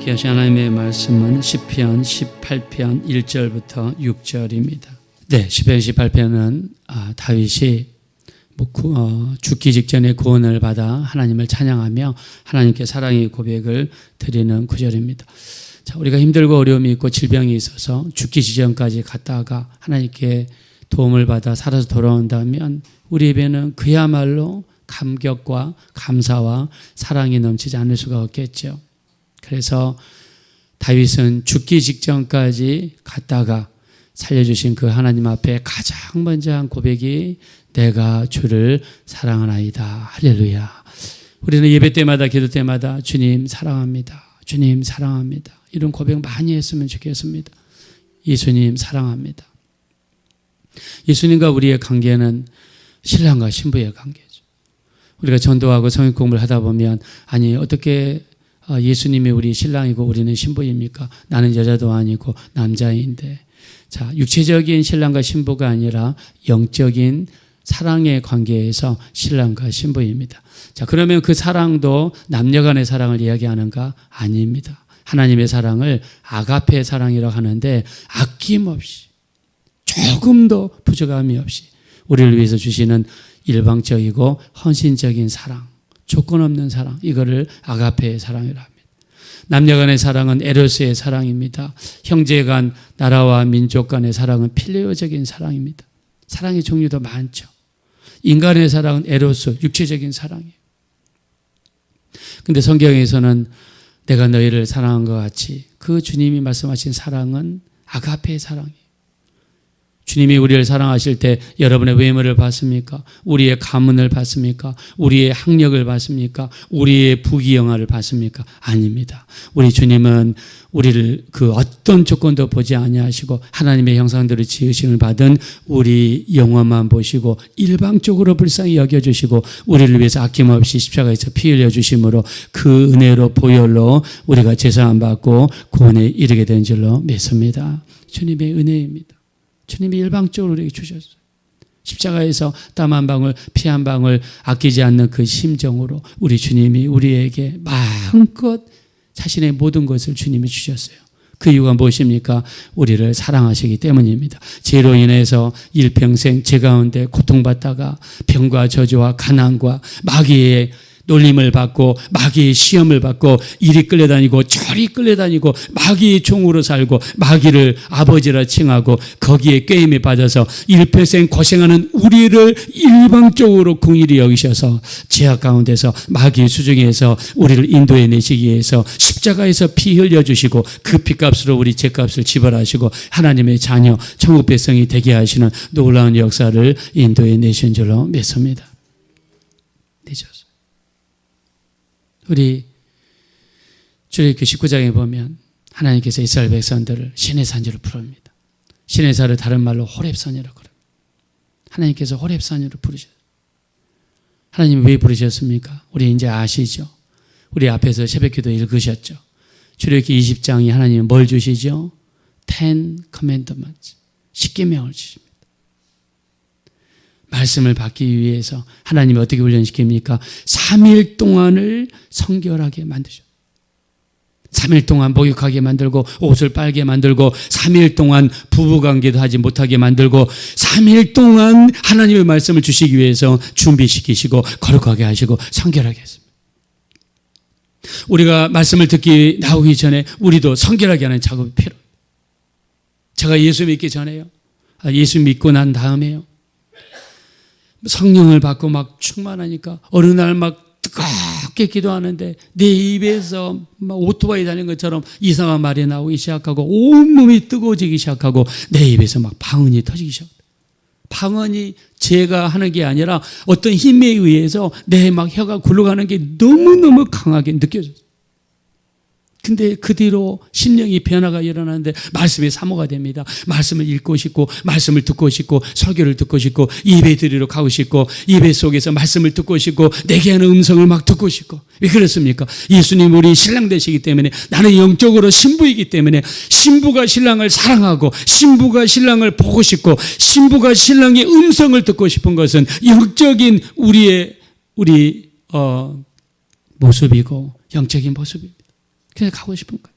함께 하신 하나님의 말씀은 시편 18편 1절부터 6절입니다. 네, 시편 18편은 다윗이 죽기 직전에 구원을 받아 하나님을 찬양하며 하나님께 사랑의 고백을 드리는 구절입니다. 자, 우리가 힘들고 어려움이 있고 질병이 있어서 죽기 직전까지 갔다가 하나님께 도움을 받아 살아서 돌아온다면 우리 입에는 그야말로 감격과 감사와 사랑이 넘치지 않을 수가 없겠죠. 그래서 다윗은 죽기 직전까지 갔다가 살려주신 그 하나님 앞에 가장 먼저 한 고백이 내가 주를 사랑하나이다. 할렐루야. 우리는 예배 때마다 기도 때마다 주님 사랑합니다. 주님 사랑합니다. 이런 고백 많이 했으면 좋겠습니다. 예수님 사랑합니다. 예수님과 우리의 관계는 신랑과 신부의 관계죠. 우리가 전도하고 성경 공부를 하다 보면 아니 어떻게 예수님이 우리 신랑이고 우리는 신부입니까? 나는 여자도 아니고 남자인데. 자, 육체적인 신랑과 신부가 아니라 영적인 사랑의 관계에서 신랑과 신부입니다. 자, 그러면 그 사랑도 남녀 간의 사랑을 이야기하는가? 아닙니다. 하나님의 사랑을 아가페 사랑이라고 하는데 아낌없이 조금도 부족함이 없이 우리를 위해서 주시는 일방적이고 헌신적인 사랑, 조건 없는 사랑, 이거를 아가페의 사랑이라 합니다. 남녀 간의 사랑은 에로스의 사랑입니다. 형제 간, 나라와 민족 간의 사랑은 필레오적인 사랑입니다. 사랑의 종류도 많죠. 인간의 사랑은 에로스, 육체적인 사랑이에요. 근데 성경에서는 내가 너희를 사랑한 것 같이 그 주님이 말씀하신 사랑은 아가페의 사랑이에요. 주님이 우리를 사랑하실 때 여러분의 외모를 봤습니까? 우리의 가문을 봤습니까? 우리의 학력을 봤습니까? 우리의 부귀영화를 봤습니까? 아닙니다. 우리 주님은 우리를 그 어떤 조건도 보지 아니하시고 하나님의 형상대로 지으심을 받은 우리 영혼만 보시고 일방적으로 불쌍히 여겨주시고 우리를 위해서 아낌없이 십자가에서 피 흘려주심으로 그 은혜로 보혈로 우리가 제사함 받고 구원에 이르게 된 줄로 믿습니다. 주님의 은혜입니다. 주님이 일방적으로 우리에게 주셨어요. 십자가에서 땀 한 방울, 피 한 방울 아끼지 않는 그 심정으로 우리 주님이 우리에게 마음껏 자신의 모든 것을 주님이 주셨어요. 그 이유가 무엇입니까? 우리를 사랑하시기 때문입니다. 죄로 인해서 일평생 죄 가운데 고통받다가 병과 저주와 가난과 마귀의 놀림을 받고 마귀의 시험을 받고 이리 끌려다니고 저리 끌려다니고 마귀의 종으로 살고 마귀를 아버지라 칭하고 거기에 꾀임에 빠져서 일평생 고생하는 우리를 일방적으로 긍휼히 여기셔서 죄악 가운데서 마귀의 수중에서 우리를 인도해 내시기 위해서 십자가에서 피 흘려주시고 그 피값으로 우리 죄값을 지불하시고 하나님의 자녀 천국 백성이 되게 하시는 놀라운 역사를 인도해 내신 줄로 믿습니다. 되셨어요. 우리 출애굽기 19장에 보면 하나님께서 이스라엘 백성들을 시내산지로 부릅니다. 시내산을 다른 말로 호렙산이라고 그럽니다. 하나님께서 호렙산으로 부르셨어요. 하나님 왜 부르셨습니까? 우리 이제 아시죠? 우리 앞에서 새벽기도 읽으셨죠? 출애굽기 20장이 하나님은 뭘 주시죠? 10 commandments, 10계명을 주십니다. 말씀을 받기 위해서 하나님이 어떻게 훈련시킵니까? 3일 동안을 성결하게 만드셨어요. 3일 동안 목욕하게 만들고 옷을 빨게 만들고 3일 동안 부부관계도 하지 못하게 만들고 3일 동안 하나님의 말씀을 주시기 위해서 준비시키시고 거룩하게 하시고 성결하게 했습니다. 우리가 말씀을 듣기 나오기 전에 우리도 성결하게 하는 작업이 필요합니다. 제가 예수 믿기 전에요. 예수 믿고 난 다음에요. 성령을 받고 막 충만하니까 어느 날 막 뜨겁게 기도하는데 내 입에서 막 오토바이 다니는 것처럼 이상한 말이 나오기 시작하고 온몸이 뜨거워지기 시작하고 내 입에서 막 방언이 터지기 시작합니다. 방언이 제가 하는 게 아니라 어떤 힘에 의해서 내 막 혀가 굴러가는 게 너무너무 강하게 느껴졌어요. 근데 그 뒤로 심령이 변화가 일어나는데 말씀의 사모가 됩니다. 말씀을 읽고 싶고 말씀을 듣고 싶고 설교를 듣고 싶고 예배 드리러 가고 싶고 예배 속에서 말씀을 듣고 싶고 내게 하는 음성을 막 듣고 싶고. 왜 그렇습니까? 예수님 우리 신랑 되시기 때문에 나는 영적으로 신부이기 때문에 신부가 신랑을 사랑하고 신부가 신랑을 보고 싶고 신부가 신랑의 음성을 듣고 싶은 것은 영적인 우리 모습이고 영적인 모습입니다. 그냥 가고 싶은 거예요.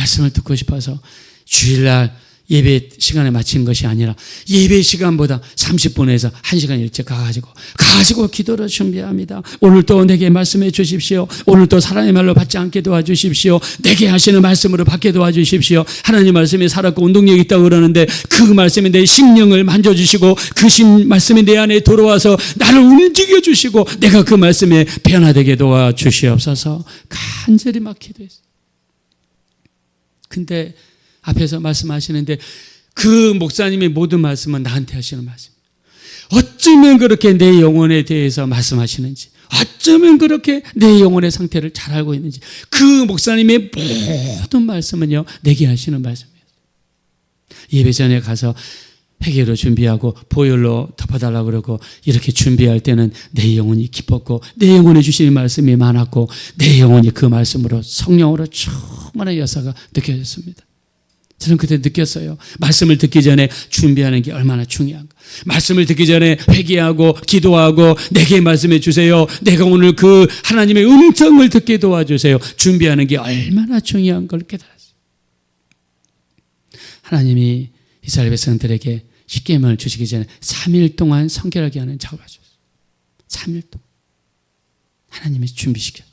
말씀을 듣고 싶어서 주일날 예배 시간에 마친 것이 아니라 예배 시간보다 30분에서 1시간 일찍 가가지고 기도를 준비합니다. 오늘도 내게 말씀해 주십시오. 오늘도 사람의 말로 받지 않게 도와주십시오. 내게 하시는 말씀으로 받게 도와주십시오. 하나님 말씀이 살았고 운동력이 있다고 그러는데 그 말씀이 내 심령을 만져주시고 그 말씀이 내 안에 들어와서 나를 움직여 주시고 내가 그 말씀에 변화되게 도와주시옵소서. 간절히 막 기도했어요. 근데 앞에서 말씀하시는데 그 목사님의 모든 말씀은 나한테 하시는 말씀. 어쩌면 그렇게 내 영혼에 대해서 말씀하시는지, 어쩌면 그렇게 내 영혼의 상태를 잘 알고 있는지, 그 목사님의 모든 말씀은요 내게 하시는 말씀이에요. 예배 전에 가서 회개로 준비하고 보혈로 덮어달라고 그러고 이렇게 준비할 때는 내 영혼이 기뻤고 내 영혼에 주시는 말씀이 많았고 내 영혼이 그 말씀으로 성령으로 충만한 역사가 느껴졌습니다. 저는 그때 느꼈어요. 말씀을 듣기 전에 준비하는 게 얼마나 중요한가. 말씀을 듣기 전에 회개하고 기도하고 내게 말씀해 주세요. 내가 오늘 그 하나님의 음성을 듣게 도와주세요. 준비하는 게 얼마나 중요한 걸 깨달았어요. 하나님이 이스라엘 백성들에게 십계명을 주시기 전에 3일 동안 성결하게 하는 작업을 하셨어요. 3일 동안 하나님이 준비시켰어요.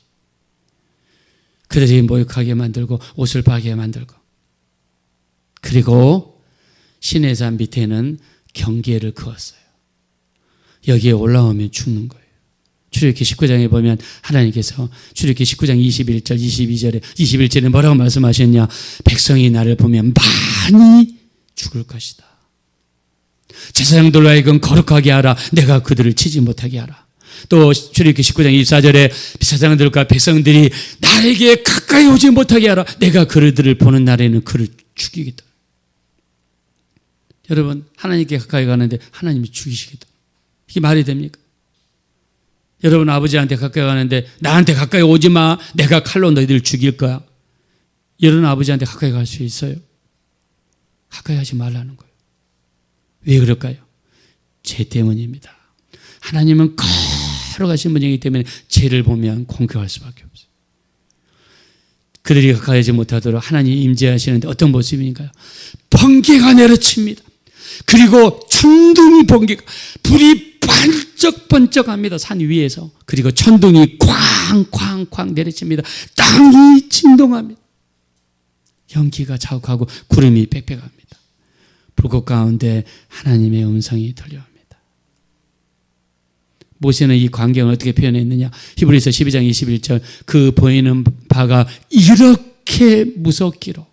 그들이 모욕하게 만들고 옷을 파게 만들고, 그리고 시내산 밑에는 경계를 그었어요. 여기에 올라오면 죽는 거예요. 출애굽기 19장에 보면 하나님께서 출애굽기 19장 21절 22절에 21절에 뭐라고 말씀하셨냐. 백성이 나를 보면 많이 죽을 것이다. 제사장들로 하여금 거룩하게 하라. 내가 그들을 치지 못하게 하라. 또 출애굽기 19장 24절에 제사장들과 백성들이 나에게 가까이 오지 못하게 하라. 내가 그들을 보는 날에는 그를 죽이겠다. 여러분, 하나님께 가까이 가는데 하나님이 죽이시겠다. 이게 말이 됩니까? 여러분, 아버지한테 가까이 가는데 나한테 가까이 오지 마. 내가 칼로 너희들 죽일 거야. 이런 아버지한테 가까이 갈 수 있어요? 가까이 하지 말라는 거예요. 왜 그럴까요? 죄 때문입니다. 하나님은 거룩하신 분이기 때문에 죄를 보면 공격할 수밖에 없어요. 그들이 가까이 하지 못하도록 하나님이 임재하시는데 어떤 모습인가요? 번개가 내려칩니다. 그리고 천둥이 번개가, 불이 번쩍번쩍합니다. 산 위에서. 그리고 천둥이 쾅쾅쾅 내려칩니다. 땅이 진동합니다. 연기가 자욱하고 구름이 빽빽합니다. 불꽃 가운데 하나님의 음성이 들려옵니다. 모세는 이 광경을 어떻게 표현했느냐. 히브리서 12장 21절 그 보이는 바가 이렇게 무섭기로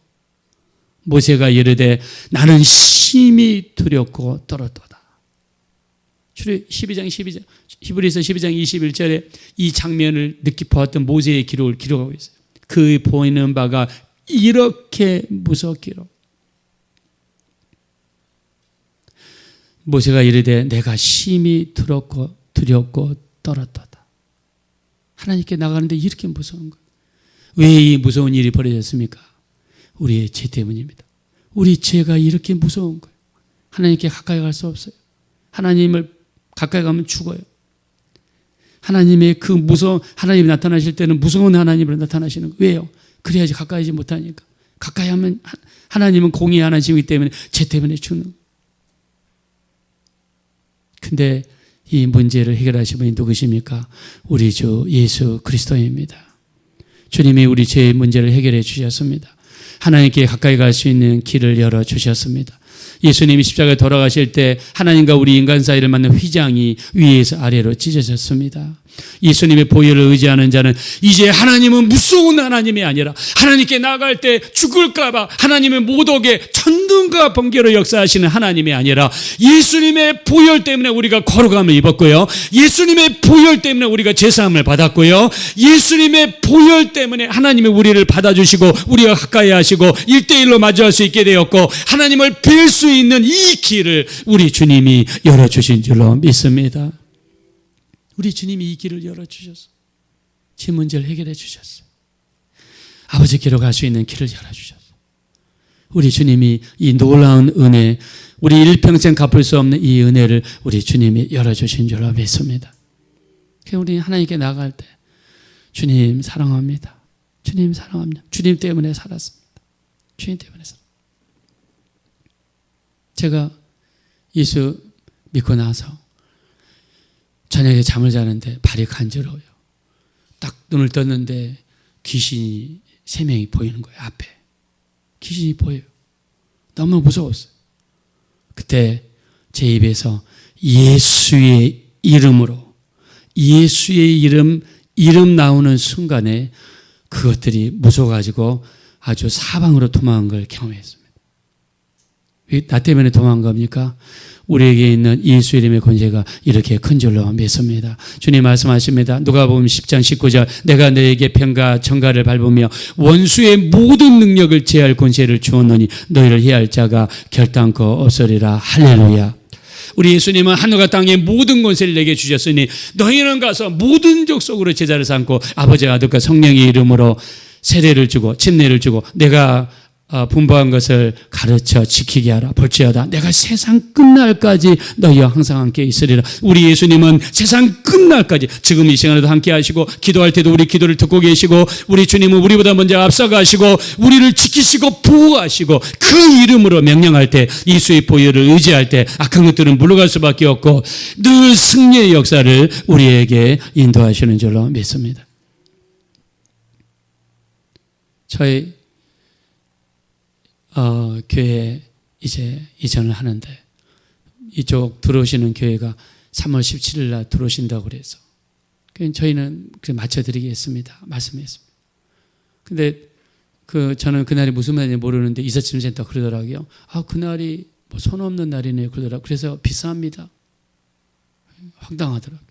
모세가 이르되 나는 심히 두렵고 떨었도다. 히브리서 12장 21절에 이 장면을 느끼 보았던 모세의 기록을 기록하고 있어요. 그 보이는 바가 이렇게 무섭기로 모세가 이르되 내가 심히 두렵고 떨었도다. 하나님께 나가는데 이렇게 무서운 거예요. 왜 이 무서운 일이 벌어졌습니까? 우리의 죄 때문입니다. 우리 죄가 이렇게 무서운 거예요. 하나님께 가까이 갈 수 없어요. 하나님을 가까이 가면 죽어요. 하나님의 그 하나님이 나타나실 때는 무서운 하나님으로 나타나시는 거예요. 왜요? 그래야지 가까이 하지 못하니까. 가까이 하면 하나님은 공의의 하나님이기 때문에 죄 때문에 죽는 거예요. 근데 이 문제를 해결하신 분이 누구십니까? 우리 주 예수 그리스도입니다. 주님이 우리 죄의 문제를 해결해 주셨습니다. 하나님께 가까이 갈 수 있는 길을 열어주셨습니다. 예수님이 십자가에 돌아가실 때 하나님과 우리 인간 사이를 막는 휘장이 위에서 아래로 찢어졌습니다. 예수님의 보혈을 의지하는 자는 이제 하나님은 무서운 하나님이 아니라 하나님께 나아갈 때 죽을까 봐 하나님의 모독에 천둥과 번개로 역사하시는 하나님이 아니라 예수님의 보혈 때문에 우리가 거룩함을 입었고요. 예수님의 보혈 때문에 우리가 제사함을 받았고요. 예수님의 보혈 때문에 하나님이 우리를 받아주시고 우리가 가까이 하시고 1대1로 마주할 수 있게 되었고 하나님을 뵐 수 있는 이 길을 우리 주님이 열어주신 줄로 믿습니다. 우리 주님이 이 길을 열어주셨어요. 제 문제를 해결해 주셨어요. 아버지께로 갈 수 있는 길을 열어주셨어요. 우리 주님이 이 놀라운 은혜, 우리 일평생 갚을 수 없는 이 은혜를 우리 주님이 열어주신 줄로 믿습니다. 우리 하나님께 나갈 때 주님 사랑합니다. 주님 사랑합니다. 주님 때문에 살았습니다. 주님 때문에 살아요. 제가 예수 믿고 나서 저녁에 잠을 자는데 발이 간지러워요. 딱 눈을 떴는데 귀신이 3명이 보이는 거예요. 앞에 귀신이 보여요. 너무 무서웠어요. 그때 제 입에서 예수의 이름으로, 예수의 이름 나오는 순간에 그것들이 무서워가지고 아주 사방으로 도망간 걸 경험했습니다. 왜 나 때문에 도망간 겁니까? 우리에게 있는 예수 이름의 권세가 이렇게 큰 줄로 믿습니다. 주님 말씀하십니다. 누가복음 10장 19절 내가 너에게 평가 정가를 밟으며 원수의 모든 능력을 제할 권세를 주었노니 너희를 해할 자가 결단코 없으리라. 할렐루야. 우리 예수님은 하늘과 땅의 모든 권세를 내게 주셨으니 너희는 가서 모든 족속으로 제자를 삼고 아버지와 아들과 성령의 이름으로 세례를 주고 침례를 주고 내가 분부한 것을 가르쳐 지키게 하라. 볼지어다 내가 세상 끝날까지 너희와 항상 함께 있으리라. 우리 예수님은 세상 끝날까지 지금 이 시간에도 함께 하시고 기도할 때도 우리 기도를 듣고 계시고 우리 주님은 우리보다 먼저 앞서가시고 우리를 지키시고 보호하시고 그 이름으로 명령할 때 예수의 보혈을 의지할 때 악한 것들은 물러갈 수밖에 없고 늘 승리의 역사를 우리에게 인도하시는 줄로 믿습니다. 저희 교회에 이제 이전을 하는데 이쪽 들어오시는 교회가 3월 17일 날 들어오신다고 그래서 저희는 맞춰드리겠습니다. 말씀했습니다. 근데 저는 그날이 무슨 날인지 모르는데 이사침센터 그러더라고요. 그날이 뭐 손 없는 날이네요. 그러더라고요. 그래서 비쌉니다. 황당하더라고요.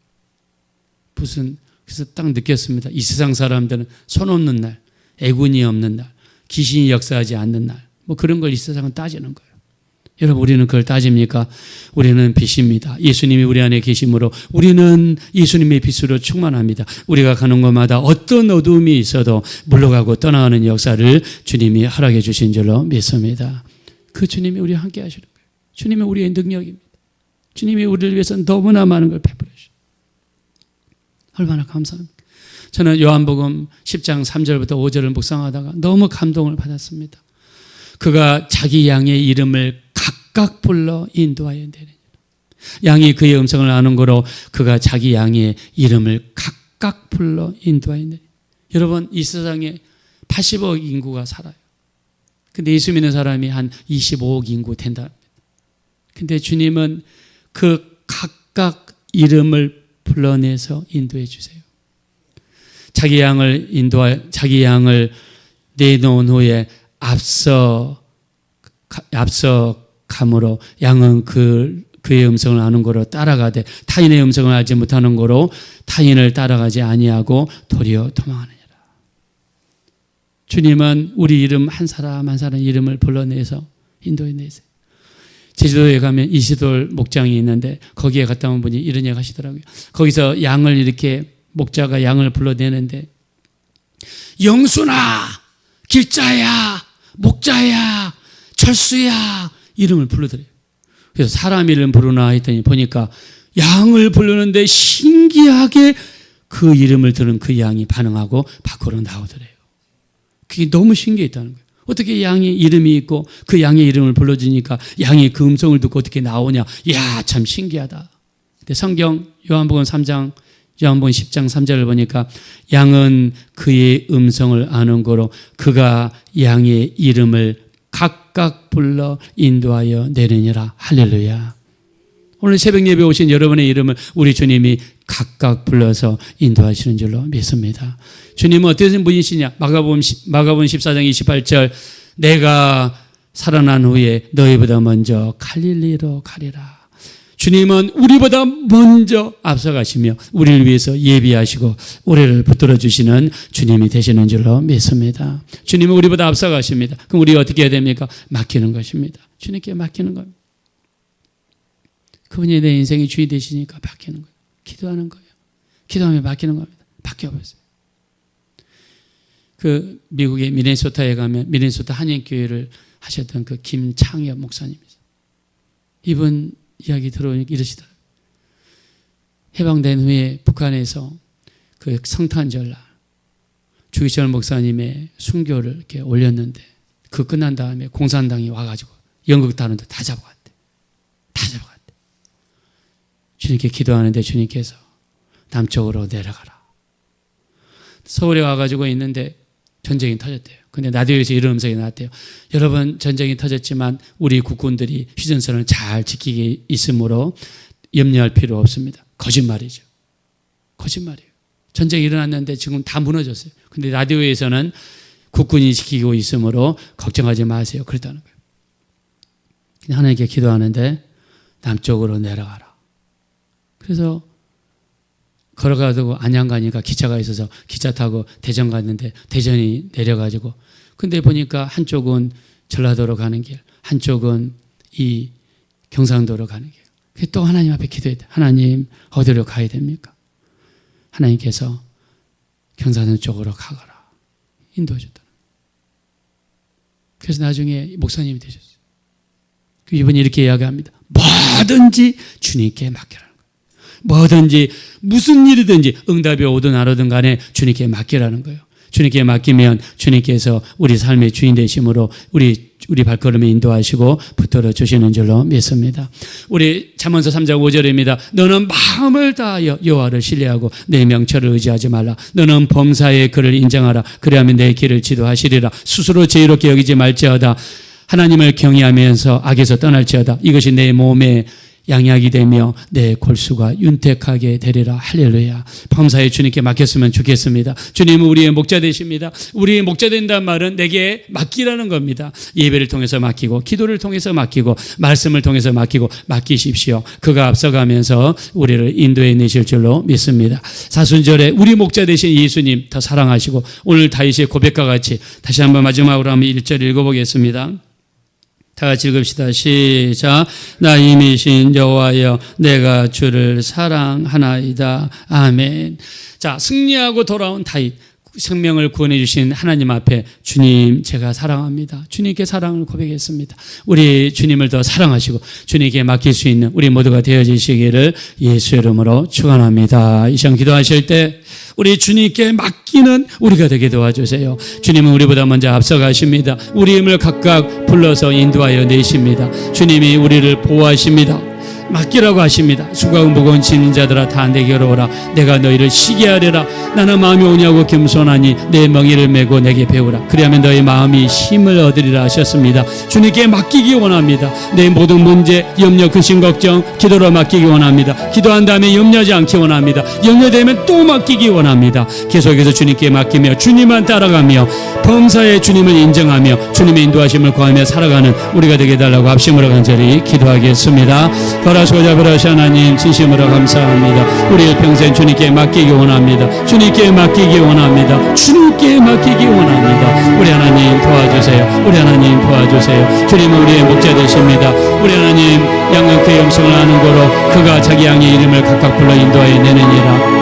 그래서 딱 느꼈습니다. 이 세상 사람들은 손 없는 날, 애군이 없는 날, 귀신이 역사하지 않는 날, 뭐 그런 걸 이 세상은 따지는 거예요. 여러분 우리는 그걸 따집니까? 우리는 빛입니다. 예수님이 우리 안에 계심으로 우리는 예수님의 빛으로 충만합니다. 우리가 가는 곳마다 어떤 어두움이 있어도 물러가고 떠나가는 역사를 주님이 허락해 주신 줄로 믿습니다. 그 주님이 우리와 함께 하시는 거예요. 주님이 우리의 능력입니다. 주님이 우리를 위해서 너무나 많은 걸 베풀어 주십니다. 얼마나 감사합니까? 저는 요한복음 10장 3절부터 5절을 묵상하다가 너무 감동을 받았습니다. 그가 자기 양의 이름을 각각 불러 인도하여 내리니라. 양이 그의 음성을 아는 거로 그가 자기 양의 이름을 각각 불러 인도하여 내리니라. 여러분 이 세상에 80억 인구가 살아요. 근데 예수 믿는 사람이 한 25억 인구 된다. 근데 주님은 그 각각 이름을 불러내서 인도해 주세요. 자기 양을 내놓은 후에 앞서 감으로 양은 그의 음성을 아는 거로 따라가되 타인의 음성을 알지 못하는 거로 타인을 따라가지 아니하고 도리어 도망하느니라. 주님은 우리 이름 한 사람 한 사람 이름을 불러내서 인도해 내세요. 제주도에 가면 이시돌 목장이 있는데 거기에 갔다 온 분이 이런 얘기 하시더라고요. 거기서 양을 이렇게 목자가 양을 불러내는데 영순아, 길자야, 목자야, 철수야 이름을 불러드려요. 그래서 사람 이름 부르나 했더니 보니까 양을 부르는데 신기하게 그 이름을 들은 그 양이 반응하고 밖으로 나오더래요. 그게 너무 신기했다는 거예요. 어떻게 양이 이름이 있고 그 양의 이름을 불러주니까 양이 그 음성을 듣고 어떻게 나오냐. 이야 참 신기하다. 근데 성경 요한복음 10장 3절을 보니까 양은 그의 음성을 아는 거로 그가 양의 이름을 각각 불러 인도하여 내리니라. 할렐루야. 오늘 새벽 예배 오신 여러분의 이름을 우리 주님이 각각 불러서 인도하시는 줄로 믿습니다. 주님은 어떤 분이시냐? 마가복음 14장 28절 내가 살아난 후에 너희보다 먼저 갈릴리로 가리라. 주님은 우리보다 먼저 앞서가시며 우리를 위해서 예비하시고 우리를 붙들어 주시는 주님이 되시는 줄로 믿습니다. 주님은 우리보다 앞서가십니다. 그럼 우리가 어떻게 해야 됩니까? 맡기는 것입니다. 주님께 맡기는 겁니다. 그분이 내 인생의 주인 되시니까 맡기는 거예요. 기도하는 거예요. 기도하면 맡기는 겁니다. 맡겨보세요. 그 미국의 미네소타에 가면 미네소타 한인교회를 하셨던 그 김창엽 목사님이세요. 이분 이야기 들어오니까 이러시더라고요. 해방된 후에 북한에서 그 성탄절날 주기철 목사님의 순교를 이렇게 올렸는데 그 끝난 다음에 공산당이 와가지고 연극단원들 다 잡아갔대. 다 잡아갔대. 주님께 기도하는데 주님께서 남쪽으로 내려가라. 서울에 와가지고 있는데 전쟁이 터졌대요. 근데 라디오에서 이런 음성이 나왔대요. 여러분, 전쟁이 터졌지만 우리 국군들이 휴전선을 잘 지키게 있으므로 염려할 필요 없습니다. 거짓말이죠. 거짓말이에요. 전쟁이 일어났는데 지금 다 무너졌어요. 근데 라디오에서는 국군이 지키고 있으므로 걱정하지 마세요. 그랬다는 거예요. 하나님께 기도하는데 남쪽으로 내려가라. 그래서 걸어가지고 안양 가니까 기차가 있어서 기차 타고 대전 갔는데 대전이 내려가지고 근데 보니까 한쪽은 전라도로 가는 길, 한쪽은 이 경상도로 가는 길. 또 하나님 앞에 기도해야 돼. 하나님 어디로 가야 됩니까? 하나님께서 경상도 쪽으로 가거라. 인도해 줬다. 그래서 나중에 목사님이 되셨어요. 이분이 이렇게 이야기합니다. 뭐든지 주님께 맡기라는 거예요. 뭐든지 무슨 일이든지 응답이 오든 안 오든 간에 주님께 맡기라는 거예요. 주님께 맡기면 주님께서 우리 삶의 주인 되심으로 우리 발걸음에 인도하시고 붙들어 주시는 줄로 믿습니다. 우리 잠언서 3장 5절입니다. 너는 마음을 다하여 여호와를 신뢰하고 내 명철을 의지하지 말라. 너는 범사의 그를 인정하라. 그리하면 내 길을 지도하시리라. 스스로 지혜롭게 여기지 말지어다. 하나님을 경외하면서 악에서 떠날지어다. 이것이 내 몸에 양약이 되며 내 골수가 윤택하게 되리라. 할렐루야. 범사에 주님께 맡겼으면 좋겠습니다. 주님은 우리의 목자 되십니다. 우리의 목자 된다는 말은 내게 맡기라는 겁니다. 예배를 통해서 맡기고 기도를 통해서 맡기고 말씀을 통해서 맡기십시오. 그가 앞서가면서 우리를 인도해 내실 줄로 믿습니다. 사순절에 우리 목자 되신 예수님 더 사랑하시고 오늘 다윗의 고백과 같이 다시 한번 마지막으로 한번 1절 읽어보겠습니다. 다 같이 읽읍시다. 시작. 나 이미신 여호와여 내가 주를 사랑하나이다. 아멘. 자, 승리하고 돌아온 다윗, 생명을 구원해 주신 하나님 앞에 주님 제가 사랑합니다. 주님께 사랑을 고백했습니다. 우리 주님을 더 사랑하시고 주님께 맡길 수 있는 우리 모두가 되어지시기를 예수 이름으로 축원합니다. 이 시간 기도하실 때 우리 주님께 맡기는 우리가 되게 도와주세요. 주님은 우리보다 먼저 앞서가십니다. 우리 힘을 각각 불러서 인도하여 내십니다. 주님이 우리를 보호하십니다. 맡기라고 하십니다. 수고하고 무거운 짐진 자들아 다 내게로 오라. 내가 너희를 쉬게 하리라. 나는 마음이 오냐고 겸손하니 내 멍에를 메고 내게 배우라. 그리하면 너희 마음이 힘을 얻으리라 하셨습니다. 주님께 맡기기 원합니다. 내 모든 문제, 염려, 근심, 걱정 기도로 맡기기 원합니다. 기도한 다음에 염려하지 않기 원합니다. 염려되면 또 맡기기 원합니다. 계속해서 주님께 맡기며 주님만 따라가며 범사에 주님을 인정하며 주님의 인도하심을 구하며 살아가는 우리가 되게 해달라고 합심으로 간절히 기도하겠습니다. 거라소자 버라시 하나님 진심으로 감사합니다. 우리 평생 주님께 맡기기 원합니다. 주님께 맡기기 원합니다. 주님께 맡기기 원합니다. 우리 하나님 도와주세요. 우리 하나님 도와주세요. 주님은 우리의 목자 되십니다. 우리 하나님 양은 그의 음성을 아는 거로 그가 자기 양의 이름을 각각 불러 인도하여 내느니라.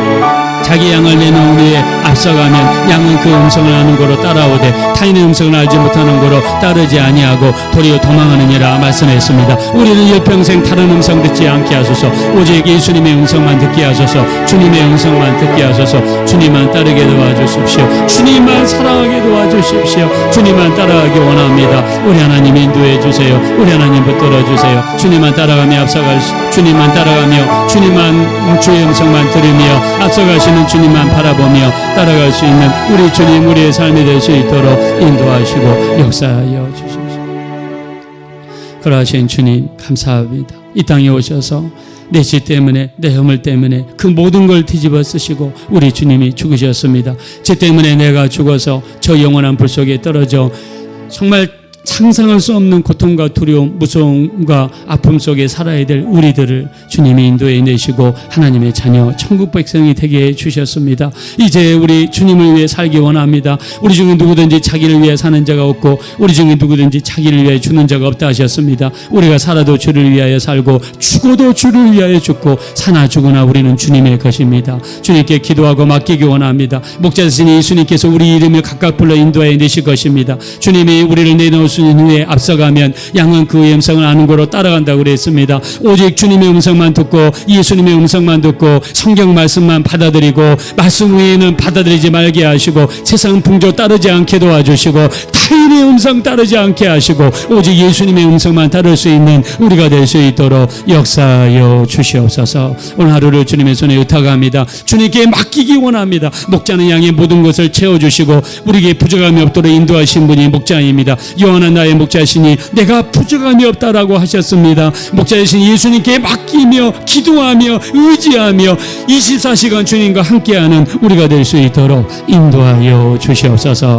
자기 양을 내놓은 후에 앞서가면 양은 그 음성을 아는 거로 따라오되 타인의 음성을 알지 못하는 거로 따르지 아니하고 도리어 도망하느니라 말씀했습니다. 우리는 일평생 다른 음성 듣지 않게 하소서. 오직 예수님의 음성만 듣게 하소서. 주님의 음성만 듣게 하소서. 주님만 따르게 도와주십시오. 주님만 사랑하게 도와주십시오. 주님만 따라가기 원합니다. 우리 하나님 인도해 주세요. 우리 하나님 붙들어 주세요. 주님만 따라가며 앞서갈 주님만 따라가며 주님만 주의 음성만 들으며 앞서가시는 주님만 바라보며 따라갈 수 있는 우리 주님 우리의 삶이 될 수 있도록 인도하시고 역사하여 주십시오. 그러하신 주님 감사합니다. 이 땅에 오셔서 내 죄 때문에 내 허물 때문에 그 모든 걸 뒤집어 쓰시고 우리 주님이 죽으셨습니다. 죄 때문에 내가 죽어서 저 영원한 불 속에 떨어져 정말 상상할 수 없는 고통과 두려움, 무서움과 아픔 속에 살아야 될 우리들을 주님이 인도해 내시고 하나님의 자녀, 천국 백성이 되게 해주셨습니다. 이제 우리 주님을 위해 살기 원합니다. 우리 중에 누구든지 자기를 위해 사는 자가 없고 우리 중에 누구든지 자기를 위해 죽는 자가 없다 하셨습니다. 우리가 살아도 주를 위하여 살고 죽어도 주를 위하여 죽고 사나 죽으나 우리는 주님의 것입니다. 주님께 기도하고 맡기기 원합니다. 목자 되신 예수님께서 우리 이름을 각각 불러 인도해 내실 것입니다. 주님이 우리를 내놓을 수 있는 후에 앞서가면 양은 그의 음성을 아는 거로 따라간다고 그랬습니다. 오직 주님의 음성만 듣고 예수님의 음성만 듣고 성경 말씀만 받아들이고 말씀 외에는 받아들이지 말게 하시고 세상 풍조 따르지 않게 도와주시고 타인의 음성 따르지 않게 하시고 오직 예수님의 음성만 따를 수 있는 우리가 될 수 있도록 역사하여 주시옵소서. 오늘 하루를 주님의 손에 의탁합니다. 주님께 맡기기 원합니다. 목자는 양의 모든 것을 채워주시고 우리에게 부족함이 없도록 인도하신 분이 목자입니다. 영원한 나의 목자시니 내가 부족함이 없다라고 하셨습니다. 목자이신 예수님께 맡기며 기도하며 의지하며 24시간 주님과 함께하는 우리가 될 수 있도록 인도하여 주시옵소서.